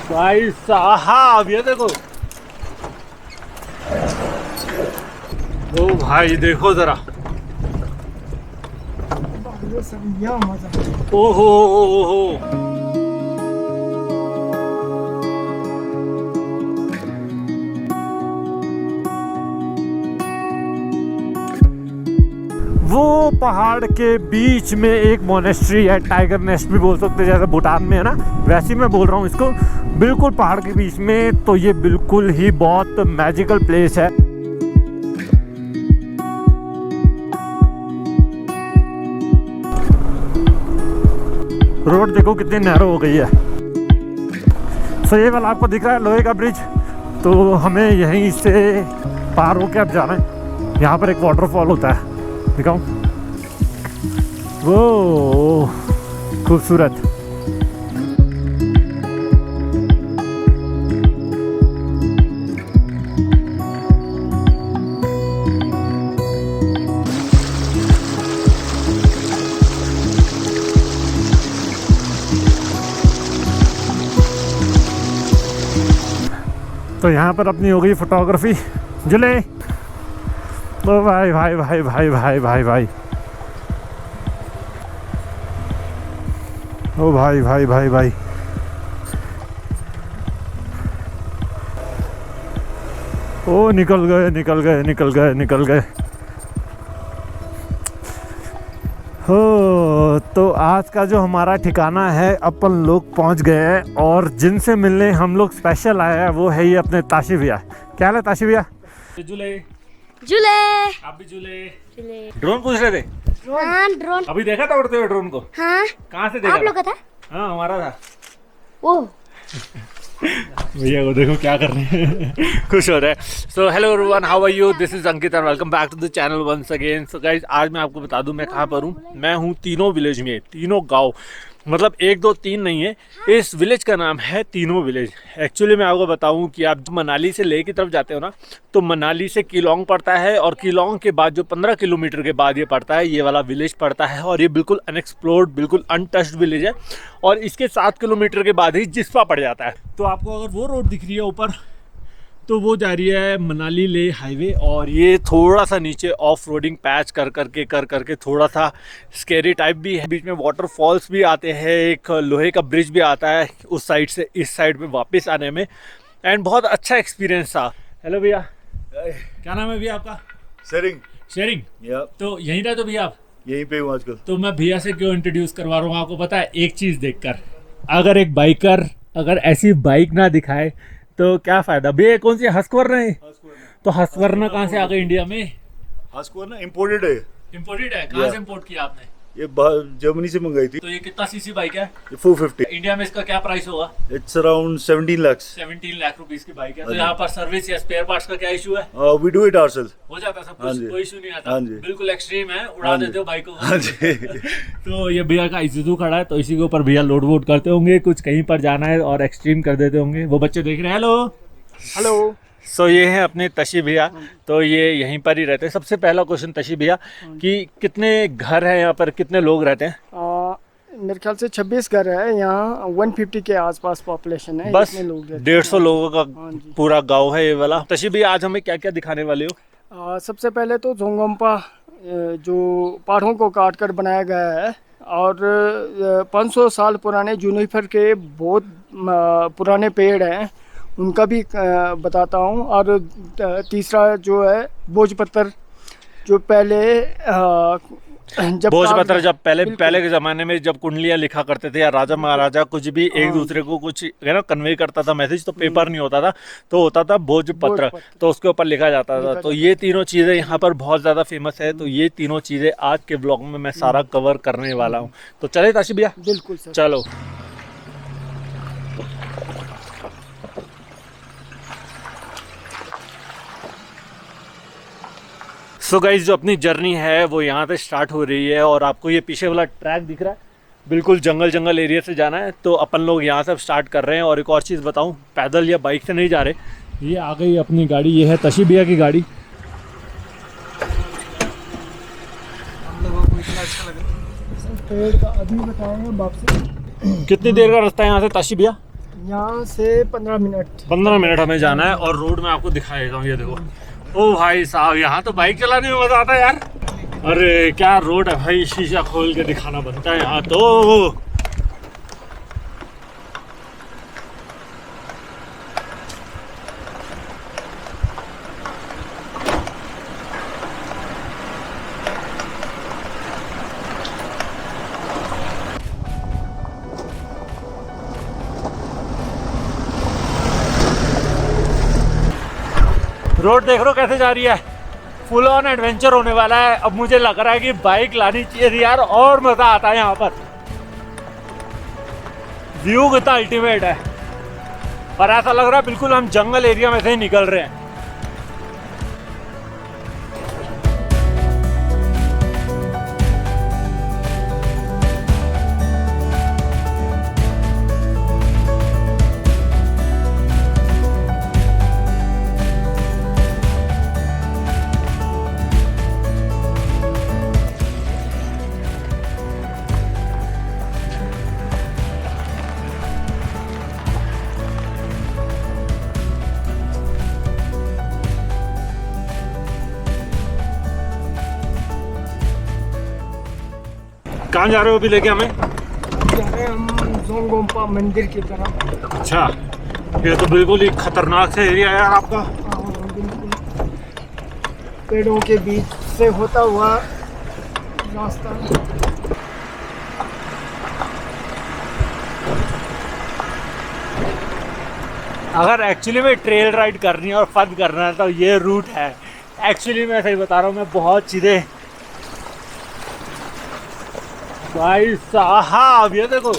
भाई साहब ये देखो, ओ भाई देखो जरा, ओहो ओहो। वो पहाड़ के बीच में एक मोनेस्ट्री है, टाइगर नेस्ट भी बोल सकते हैं, जैसे भूटान में है ना, वैसे ही मैं बोल रहा हूँ इसको, बिल्कुल पहाड़ के बीच में। तो ये बिल्कुल ही बहुत मैजिकल प्लेस है। रोड देखो कितनी नैरो हो गई है। सो ये वाला आपको दिख रहा है लोहे का ब्रिज, तो हमें यहीं से पार होके अब जाना है। यहाँ पर एक वाटरफॉल होता है, दिखाऊं? वो खूबसूरत। तो यहाँ पर अपनी हो गई फोटोग्राफी। जुले, ओ भाई भाई भाई भाई भाई भाई भाई, ओ भाई भाई भाई भाई, ओ निकल गए निकल गए निकल गए निकल गए। हो तो आज का जो हमारा ठिकाना है, अपन लोग पहुंच गए हैं, और जिनसे मिलने हम लोग स्पेशल आए हैं वो है ये अपने ताशी भैया। क्या हाल है ताशी भैया? झूले झूले, आप भी झूले। झूले। ड्रोन पूछ रहे थे? हाँ ड्रोन। अभी देखा था उड़ते हुए ड्रोन को? हाँ। कहाँ से देखा? आप लोग का था? हाँ हमारा था। वो भैया को देखो क्या कर रहे हैं, खुश हो रहे हैं। So hello everyone, how are you? This is Ankit and welcome back to the channel once again. So guys, आज मैं आपको बता दूं मैं कहाँ पर हूँ। मैं हूँ तीनों विलेज में, तीनों गांव, मतलब 1 2 3 नहीं है, इस विलेज का नाम है तीनों विलेज। एक्चुअली मैं आपको बताऊं कि आप मनाली से लेह की तरफ जाते हो ना, तो मनाली से किलोंग पड़ता है, और किलोंग के बाद जो 15 किलोमीटर के बाद ये पड़ता है, ये वाला विलेज पड़ता है। और ये बिल्कुल अनएक्सप्लोर्ड, बिल्कुल अनटच्ड विलेज है, और इसके 7 किलोमीटर के बाद ही जिस्पा पड़ जाता है। तो आपको अगर वो रोड दिख रही है ऊपर, तो वो जा रही है मनाली ले हाईवे, और ये थोड़ा सा नीचे ऑफ रोडिंग पैच कर करके थोड़ा सा स्केरी टाइप भी है। बीच में वाटरफॉल्स भी आते हैं, एक लोहे का ब्रिज भी आता है उस साइड से इस साइड में वापस आने में, एंड बहुत अच्छा एक्सपीरियंस था। हेलो भैया, क्या नाम है भैया आपका? शेरिंग। शेरिंग, तो यहीं रहते हो भैया आप? यहीं पे हूँ आजकल। तो मैं भैया से क्यों इंट्रोड्यूस करवा रहा हूँ आपको पता है? एक चीज़ देखकर, अगर एक बाइकर अगर ऐसी बाइक ना दिखाए तो क्या फायदा। भैया कौन सी हस्कवर्ना है? तो हस्कवर्ना कहाँ से आ गई इंडिया में? हस्कवर्ना इम्पोर्टेड है। इम्पोर्टेड है? कहाँ से इम्पोर्ट किया आपने? ये जर्मनी से मंगाई थी। तो ये कितना सीसी बाइक है? ये 450। इंडिया में इसका क्या प्राइस होगा? It's around 17 lakh. 17 lakh rupees की बाइक है। तो यहाँ पर सर्विस या स्पेयर पार्ट्स का क्या इशू है? We do it ourselves. हो जाता है सब कुछ, कोई इशू नहीं आता? हाँ जी। बिल्कुल एक्सट्रीम है, उड़ा देते हो बाइक को। हाँ जी। तो ये भैया का इज़ुज़ू खड़ा है, तो इसी के ऊपर भैया लोड वोड करते होंगे, कुछ कहीं पर जाना है और एक्सट्रीम कर देते होंगे। वो बच्चे देख रहे हैं। Hello hello. सो ये हैं अपने तशी भैया, तो ये यहीं पर ही रहते हैं। सबसे पहला क्वेश्चन तशी भैया कि कितने घर हैं यहाँ पर, कितने लोग रहते हैं? मेरे ख्याल से 26 घर है यहाँ, 150 के आसपास पॉपुलेशन है। बस इतने लोग रहते हैं। 150 लोगों का हाँ जी। पूरा गांव है ये वाला। तशी भैया आज हमें क्या क्या दिखाने वाले हो? सबसे पहले तो जोंगोम्पा जो पहाड़ों को काट कर बनाया गया है, और 500 साल पुराने जूनिफर के बहुत पुराने पेड़ हैं, उनका भी बताता हूँ। और तीसरा जो है भोजपत्र, जो पहले जब भोजपत्र जब पहले के ज़माने में जब कुंडलियाँ लिखा करते थे या राजा महाराजा कुछ भी एक दूसरे को कुछ ना कन्वे करता था मैसेज, तो पेपर नहीं होता था, तो होता था भोजपत्र, तो उसके ऊपर लिखा जाता था। तो ये तीनों चीज़ें यहाँ पर बहुत ज़्यादा फेमस है। तो ये तीनों चीज़ें आज के ब्लॉग में मैं सारा कवर करने वाला हूँ। तो चले ताशी भैया? बिल्कुल सर, चलो। सो गाइस, जो अपनी जर्नी है वो यहाँ से स्टार्ट हो रही है, और आपको ये पीछे वाला ट्रैक दिख रहा है, बिल्कुल जंगल एरिया से जाना है। तो अपन लोग यहाँ से स्टार्ट कर रहे हैं। और एक और चीज़ बताऊँ, पैदल या बाइक से नहीं जा रहे, ये आ गई अपनी गाड़ी, ये है तशी भैया की गाड़ी। हम लोगों को इतना अच्छा लगा। पेड़ का अभी बताएंगे वापसी। कितनी देर का रास्ता है यहाँ से तशी भैया? यहाँ से 15 मिनट। 15 मिनट हमें जाना है और रोड में आपको दिखाएगा हूँ, ये देखो। ओ भाई साहब, यहाँ तो बाइक चलाने में मजा आता है यार। अरे क्या रोड है भाई, शीशा खोल के दिखाना बनता है यहाँ तो। रोड देख रहे हो कैसे जा रही है, फुल ऑन एडवेंचर होने वाला है। अब मुझे लग रहा है कि बाइक लानी चाहिए थी यार, और मजा आता है यहाँ पर। व्यू कितना अल्टीमेट है, पर ऐसा लग रहा है बिल्कुल हम जंगल एरिया में से ही निकल रहे हैं। कहाँ जा रहे हो अभी लेके हमें? जा रहे हैं हम जोंगोम्पा मंदिर की तरफ। अच्छा, ये तो बिल्कुल ही खतरनाक से एरिया है यार आपका। बिल्कुल पेड़ों के बीच से होता हुआ रास्ता। अगर एक्चुअली में ट्रेल राइड करनी है और फन करना है तो ये रूट है। एक्चुअली मैं सही बता रहा हूँ, मैं बहुत चीज़ें भाई साहब, ये देखो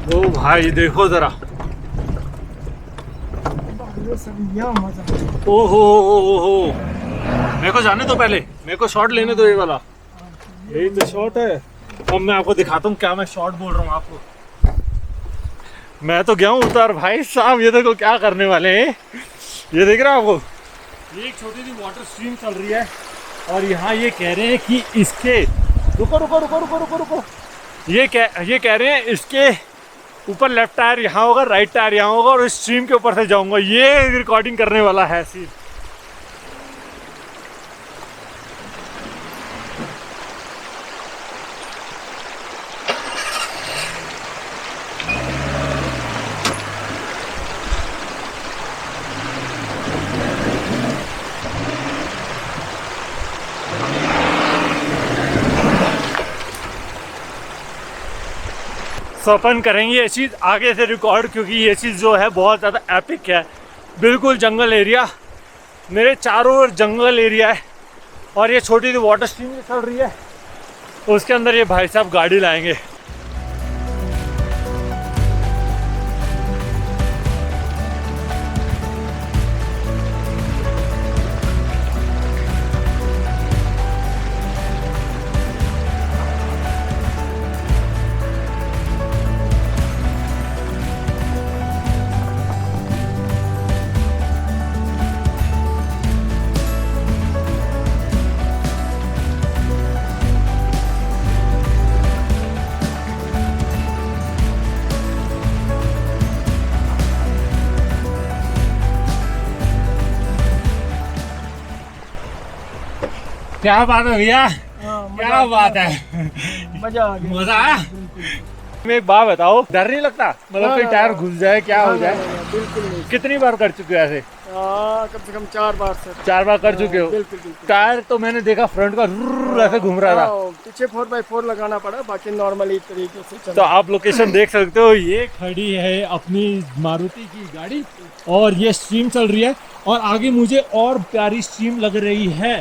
ओ भाई देखो जरा, मजा। ओ हो। मेरे को जाने दो, पहले मेरे को शॉट लेने दो, ये वाला यही तो शॉट है। अब मैं आपको दिखाता हूँ क्या मैं शॉट बोल रहा हूँ आपको। मैं तो गया हूँ उतर भाई साहब, ये देखो क्या करने वाले हैं। ये देख रहे हो आपको, ये एक छोटी सी वाटर स्ट्रीम चल रही है और यहाँ ये कह रहे हैं कि इसके रुको, ये कह रहे हैं इसके ऊपर लेफ्ट टायर यहाँ होगा, राइट टायर यहाँ होगा और इस स्ट्रीम के ऊपर से जाऊंगा। ये रिकॉर्डिंग करने वाला है सीन। तो अपन करेंगे ये चीज़ आगे से रिकॉर्ड, क्योंकि ये चीज़ जो है बहुत ज़्यादा एपिक है। बिल्कुल जंगल एरिया, मेरे चारों ओर जंगल एरिया है और ये छोटी सी वाटर स्ट्रीम चल रही है, उसके अंदर ये भाई साहब गाड़ी लाएंगे। क्या बात है भैया, क्या बात है, मजा आ गया। मजा आया। मैं एक बात बताओ, डर नहीं लगता मतलब कोई टायर घुस जाए, क्या हो जाए? बिल्कुल नहीं। कितनी बार कर चुके हो ऐसे? कम से कम 4 बार सर। 4 बार कर चुके हो? बिल्कुल। टायर तो मैंने देखा फ्रंट का ऐसे घूम रहा था, पीछे 4x4 लगाना पड़ा, बाकी नॉर्मली तरीके से चला। तो आप लोकेशन देख सकते हो। ये खड़ी है अपनी मारुति की गाड़ी और ये स्ट्रीम चल रही है और आगे मुझे और प्यारी स्ट्रीम लग रही है।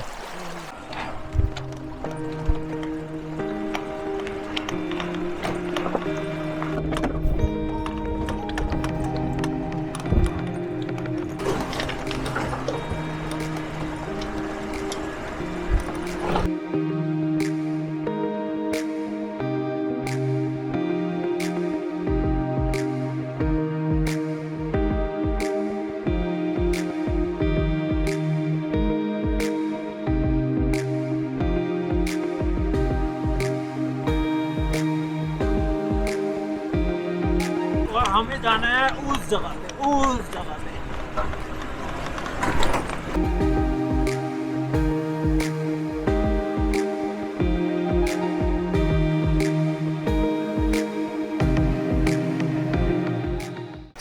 हमें जाना है उस जगह पे, उस जगह पे।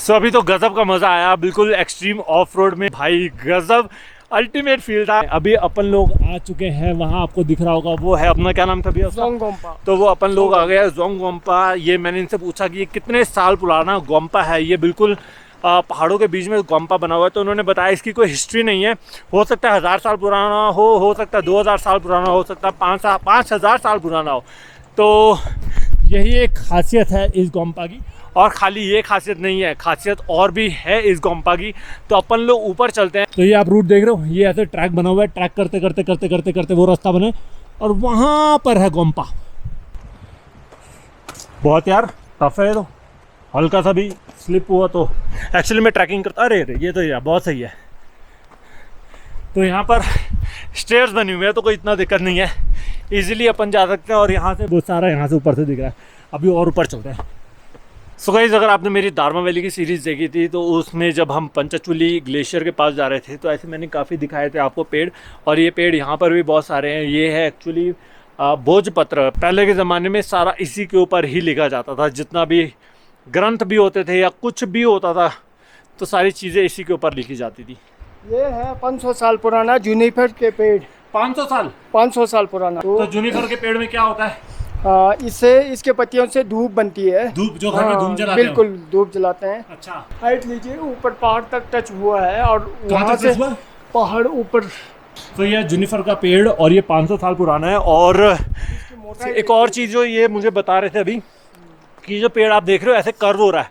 अभी तो गजब का मजा आया, बिल्कुल एक्सट्रीम ऑफ रोड में भाई, गजब अल्टीमेट फील था। अभी अपन लोग आ चुके हैं, वहाँ आपको दिख रहा होगा वो है अपना, क्या नाम था भैया? जोंगगोम्पा। तो वो अपन लोग आ गए जोंगगोम्पा। ये मैंने इनसे पूछा कि ये कितने साल पुराना गोम्पा है। ये बिल्कुल पहाड़ों के बीच में गोम्पा बना हुआ है। तो उन्होंने बताया इसकी कोई हिस्ट्री नहीं है, हो सकता है 1000 साल पुराना हो सकता है 2000 साल पुराना हो सकता है 5000 साल पुराना हो। तो यही एक खासियत है इस गोम्पा की। और खाली ये खासियत नहीं है, खासियत और भी है इस गोम्पा की। तो अपन लोग ऊपर चलते हैं। तो ये आप रूट देख रहे हो, ये ऐसे ट्रैक बना हुआ है, ट्रैक करते करते करते करते करते वो रास्ता बना है और वहाँ पर है गोम्पा। बहुत यार टफ है, तो हल्का सा भी स्लिप हुआ तो एक्चुअली मैं ट्रैकिंग करता, अरे ये तो यार बहुत सही है। तो यहाँ पर स्टेयर्स बनी हुई है तो कोई इतना दिक्कत नहीं है, इजीली अपन जा सकते हैं। और यहाँ से बहुत सारा यहाँ से ऊपर से दिख रहा है। अभी और ऊपर चलते हैं। सो गाइस, अगर आपने मेरी दारमा वैली की सीरीज़ देखी थी तो उसमें जब हम पंचचूली ग्लेशियर के पास जा रहे थे तो ऐसे मैंने काफ़ी दिखाए थे आपको पेड़। और ये पेड़ यहाँ पर भी बहुत सारे हैं। ये है एक्चुअली भोजपत्र। पहले के ज़माने में सारा इसी के ऊपर ही लिखा जाता था, जितना भी ग्रंथ भी होते थे या कुछ भी होता था तो सारी चीज़ें इसी के ऊपर लिखी जाती थी। ये है 500 साल पुराना जूनिपर के पेड़। 500 साल? 500 साल पुराना। तो जूनिपर के पेड़ में क्या होता है? इससे इसके पत्तियों से धूप बनती है। धूप, जो घर में धूप जलाते हैं? बिल्कुल, धूप जलाते हैं। अच्छा, हाइट लीजिए, ऊपर पहाड़ तक टच हुआ है और वहाँ से पहाड़ ऊपर। तो ये जूनिपर का पेड़ और ये 500 साल पुराना है। और एक और चीज़ जो ये मुझे बता रहे थे अभी कि जो पेड़ आप देख रहे हो ऐसे कर्व हो रहा है,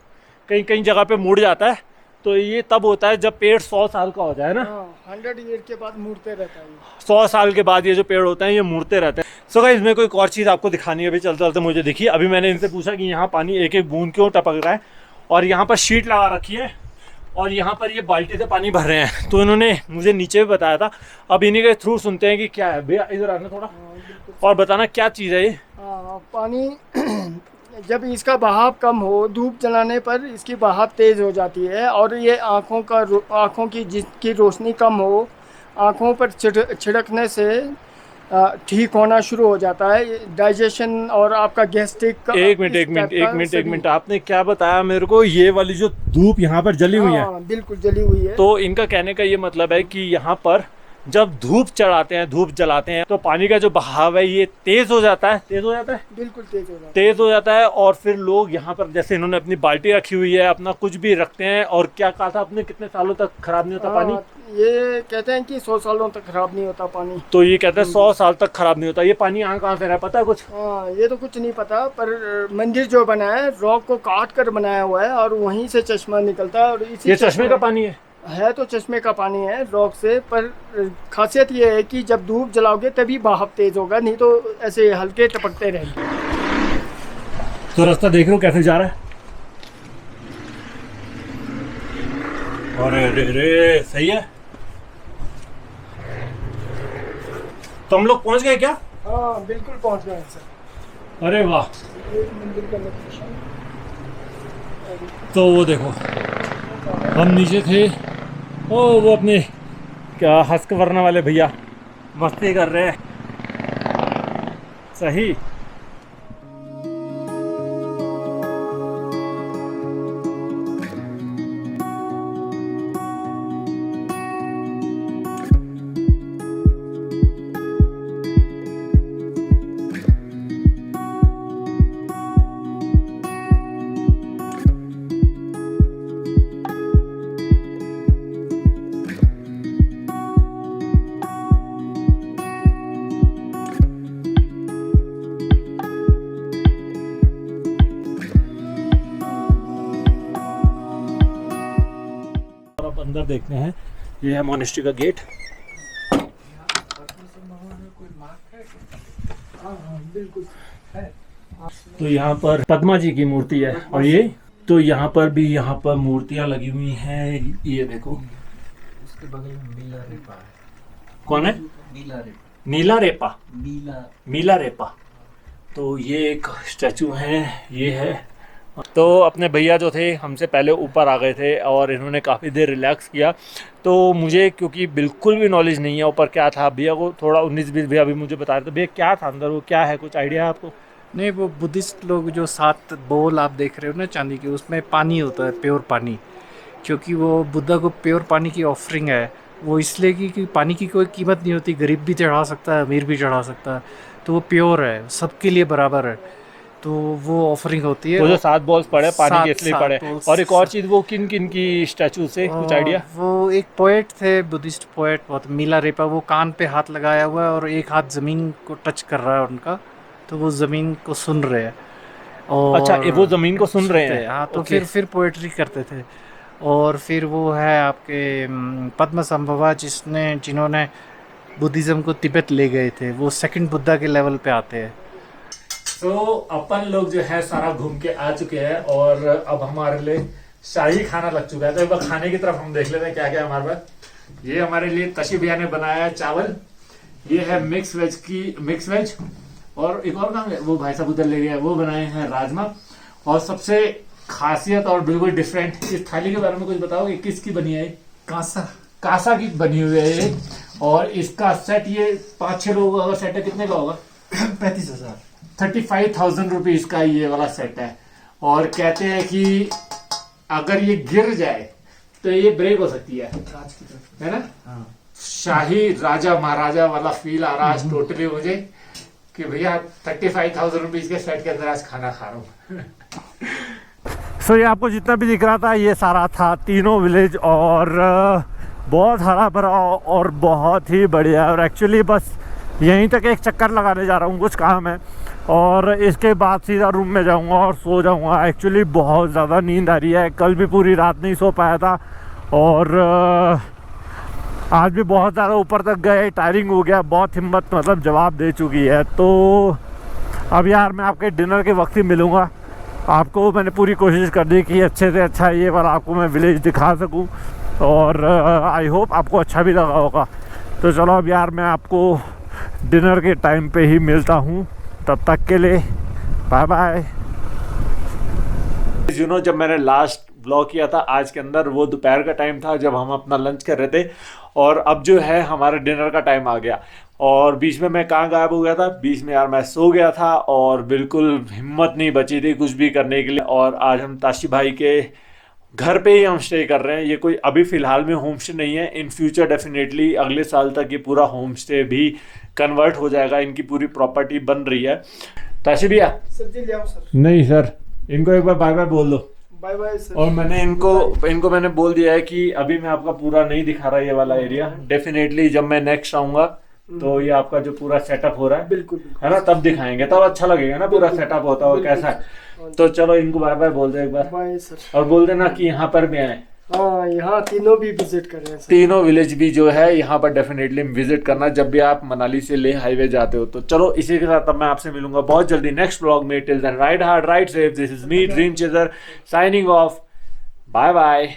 कहीं कहीं जगह पे मुड़ जाता है। तो ये तब होता है जब पेड़ 100 साल का हो जाए ना। 100 ईयर के बाद मुड़ते रहता है। 100 साल के बाद ये जो पेड़ होते हैं ये मुड़ते रहते हैं। सो गाइस, इसमें कोई और चीज़ आपको दिखानी है अभी चलते चलते मुझे दिखी। अभी मैंने इनसे पूछा कि यहाँ पानी एक एक बूंद क्यों टपक रहा है, और यहाँ पर शीट लगा रखी है और यहाँ पर ये बाल्टी से पानी भर रहे हैं। तो इन्होंने मुझे नीचे भी बताया था। अब इन्हीं के थ्रू सुनते हैं कि क्या है। भैया इधर आना थोड़ा और बताना क्या चीज़ है ये। पानी जब इसका बहाव कम हो, धूप जलाने पर इसकी बहाव तेज़ हो जाती है और ये आँखों की जिसकी रोशनी कम हो, आँखों पर छिड़कने से ठीक होना शुरू हो जाता है। डाइजेशन और आपका गैस्ट्रिक। एक मिनट आपने क्या बताया मेरे को? ये वाली जो धूप यहाँ पर जली हुई है? बिल्कुल जली हुई है। तो इनका कहने का ये मतलब है कि यहाँ पर जब धूप चढ़ाते हैं, धूप जलाते हैं तो पानी का जो बहाव है ये तेज हो जाता है। बिल्कुल तेज हो जाता है। और फिर लोग यहाँ पर जैसे इन्होंने अपनी बाल्टी रखी हुई है, अपना कुछ भी रखते हैं। और क्या कहा था आपने, कितने सालों तक खराब नहीं होता पानी? ये कहते हैं कि 100 सालों तक खराब नहीं होता पानी। तो ये कहते हैं 100 साल तक खराब नहीं होता। ये पानी यहाँ कहाँ से रहा, पता है कुछ? ये तो कुछ नहीं पता, पर मंदिर जो बना है रॉक को काट कर बनाया हुआ है और वहीं से चश्मा निकलता है। और इसी ये चश्मे का पानी है तो चश्मे का पानी है रॉक से। पर खासियत ये है कि जब धूप जलाओगे तभी बहाव तेज होगा, नहीं तो ऐसे हल्के टपकते रहेंगे। तो रास्ता देख रहे हो कैसे जा रहा है? अरे रे सही है। तो हम लोग पहुंच गए क्या? हाँ बिल्कुल पहुंच गए सर। अरे वाह। मंदिर का लोकेशन तो वो देखो हम नीचे थे, ओ वो अपने क्या हस्क वरना वाले भैया मस्ती कर रहे हैं। सही। अंदर देखते हैं। ये है मोनेस्ट्री का गेट। तो यहाँ पर पद्मा जी की मूर्ति है। और ये तो यहाँ पर भी यहाँ पर मूर्तियां लगी हुई हैं। ये देखो उसके बगल में नीला रेपा है। कौन है? नीला रेपा। मीला रेपा। तो ये एक स्टैचू है। ये है तो अपने भैया जो थे हमसे पहले ऊपर आ गए थे और इन्होंने काफ़ी देर रिलैक्स किया। तो मुझे क्योंकि बिल्कुल भी नॉलेज नहीं है ऊपर क्या था, भैया को थोड़ा 19-20 भैया भी मुझे बता रहे थे, भैया क्या था अंदर, वो क्या है, कुछ आइडिया है आपको? नहीं, वो बुद्धिस्ट लोग जो 7 बोल आप देख रहे हो ना चांदी के, उसमें पानी होता है, प्योर पानी। क्योंकि वो बुद्धा को प्योर पानी की ऑफरिंग है। वो इसलिए कि पानी की कोई कीमत नहीं होती, गरीब भी चढ़ा सकता है, अमीर भी चढ़ा सकता है, तो वो प्योर है, सबके लिए बराबर है, तो वो ऑफरिंग होती है। वो जो 7 बॉल्स पड़े पानी के इसलिए 7 पड़े। balls। और एक और चीज़, वो किन किन की स्टैचू से कुछ आइडिया? वो एक पोएट थे, बुद्धिस्ट पोएट, बहुत मिलारेपा, वो कान पे हाथ लगाया हुआ है और एक हाथ ज़मीन को टच कर रहा है उनका, तो वो ज़मीन को सुन रहे हैं। और अच्छा, वो ज़मीन को सुन रहे हैं। हाँ, तो ओके। फिर पोएट्री करते थे। और फिर वो है आपके पद्म संभवा, जिन्होंने बुद्धिज़्म को तिब्बत ले गए थे, वो सेकंड बुद्धा के लेवल पे आते हैं। तो अपन लोग जो है सारा घूम के आ चुके हैं और अब हमारे लिए शाही खाना लग चुका है। तो एक बार खाने की तरफ हम देख लेते हैं क्या क्या है हमारे पास। ये हमारे लिए तशी भैया ने बनाया है चावल, ये है मिक्स वेज, और एक और काम है वो भाई साहब उधर ले गए, वो बनाए हैं राजमा। और सबसे खासियत और बिल्कुल डिफरेंट, इस थाली के बारे में कुछ बताओगे, किसकी बनी है? कासा की बनी हुई है ये। और इसका सेट, ये 5-6 लोगों का सेट है, कितने का होगा? 35,000। 35,000 रुपीज का ये वाला सेट है। और कहते हैं कि अगर ये गिर जाए तो ये ब्रेक हो सकती है ना? हाँ। शाही राजा महाराजा वाला फील आ रहा है टोटली मुझे, कि भैया 35,000 रुपीज के सेट के अंदर आज खाना खा रहा हूँ। सो ये आपको जितना भी दिख रहा था ये सारा था तीनों विलेज, और बहुत हरा भरा और बहुत ही बढ़िया। और एक्चुअली बस यहीं तक एक चक्कर लगाने जा रहा हूँ, कुछ काम है, और इसके बाद सीधा रूम में जाऊँगा और सो जाऊँगा। एक्चुअली बहुत ज़्यादा नींद आ रही है, कल भी पूरी रात नहीं सो पाया था और आज भी बहुत ज़्यादा ऊपर तक गए, टायरिंग हो गया, बहुत हिम्मत मतलब जवाब दे चुकी है। तो अब यार मैं आपके डिनर के वक्त ही मिलूँगा आपको। मैंने पूरी कोशिश कर दी कि अच्छे से अच्छा ये वाला आपको मैं विलेज दिखा सकूं, और आई होप आपको अच्छा भी लगा होगा। तो चलो अब यार मैं आपको डिनर के टाइम पे ही मिलता हूं, तब तक के लिए बाय बाय। जब मैंने लास्ट ब्लॉग किया था आज के अंदर, वो दोपहर का टाइम था जब हम अपना लंच कर रहे थे, और अब जो है हमारे डिनर का टाइम आ गया। और बीच में मैं कहाँ गायब हो गया था? बीच में यार मैं सो गया था और बिल्कुल हिम्मत नहीं बची थी कुछ भी करने के लिए। और आज हम ताशी भाई के घर पे ही हम स्टे कर रहे हैं। ये कोई अभी फ़िलहाल में होम स्टे नहीं है, इन फ्यूचर डेफिनेटली अगले साल तक ये पूरा होम स्टे भी कन्वर्ट हो जाएगा, इनकी पूरी प्रॉपर्टी बन रही है। ताशी भैया सब्जी ले आओ सर। नहीं सर, इनको एक बार बाय बाय बोल दो। Bye bye sir. और मैंने इनको मैंने बोल दिया है कि अभी मैं आपका पूरा नहीं दिखा रहा ये वाला एरिया, डेफिनेटली जब मैं नेक्स्ट आऊँगा तो ये आपका जो पूरा सेटअप हो रहा है बिल्कुल है ना, तब दिखाएंगे, तब अच्छा लगेगा ना पूरा सेटअप होता है कैसा है। तो चलो इनको बाय बाय बोल दो एक बार, बाय सर। और बोल देना कि यहाँ पर भी आए। हाँ, यहाँ तीनों भी विजिट कर रहे हैं सर। तीनों विलेज भी जो है यहाँ पर डेफिनेटली विजिट करना जब भी आप मनाली से ले हाईवे जाते हो। तो चलो इसी के साथ अब मैं आपसे मिलूंगा बहुत जल्दी नेक्स्ट ब्लॉग में। Till then ride hard ride safe, this is me dream chaser signing off, bye bye.